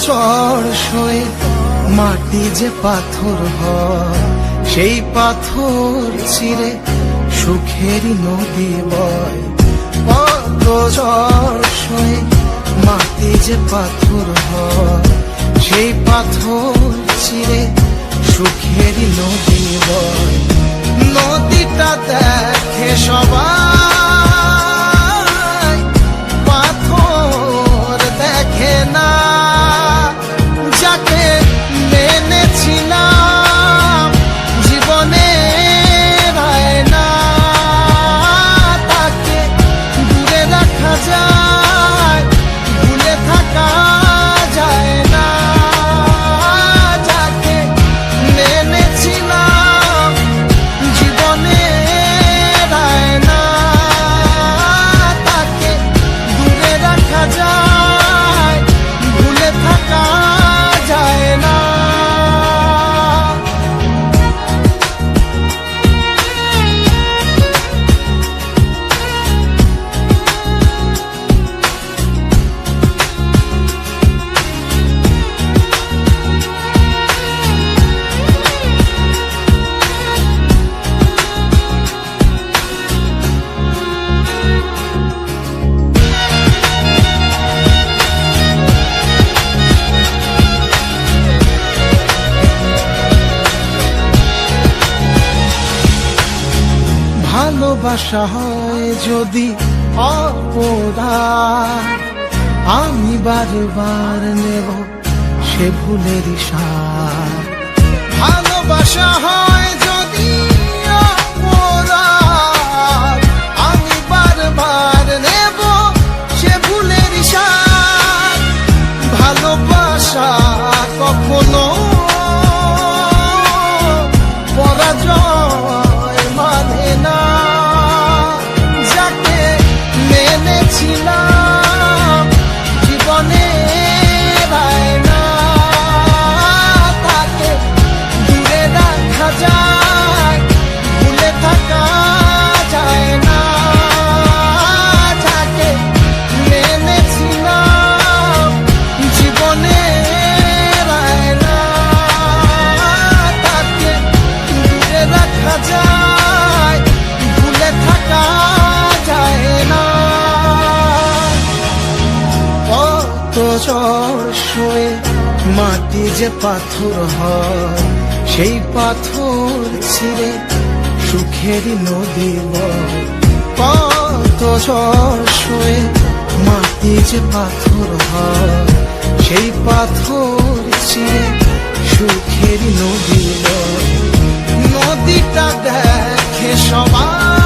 ঝড় সয়ে মাটি যে পাথর হয়, সেই পাথর চিরে সুখেরই নদী বয়। কত ঝড় সয়ে মাটি যে পাথর হয়, সেই পাথর চিরে সুখেরই নদী বয়। নদীটা দেখে সবাই, পাথর দেখে না। যাকে মেনেছিলাম জীবনে রায় না, তাকে দূরে রাখা যায়, ভুলে থাকা যায় না। যাকে মেনেছিলাম জীবনে রায় না, তাকে দূরে রাখা যায়, ভুলে থাকা যায় না। ভালোবাসা হয় যদি অপরাধ, আমি বারবার নেব সে ভুলের সাথ। ভালোবাসা হয় যদি অপরাধ, আমি বারবার নেব সে ভুলের সাথ। ভালোবাসা কখনো পরাজয় মানে না। যাকে মেনেছিলাম জীবনে রায় না, তাকে দূরে রাখা যায়, ভুলে থাকা যায় না। যাকে মেনেছিলাম জীবনে রায় না, তাকে দূরে রাখা যায়, ভুলে থাকা যায় না। কত ঝড় সয়ে মাটি যে পাথর হয়, সেই পাথর ছিঁড়ে সুখেরই নদী বয়। কত ঝড় সয়ে মাটি যে পাথর হয়, সেই পাথর চিরে সুখেরই নদী বয়। নদীটা দেখে সবাই,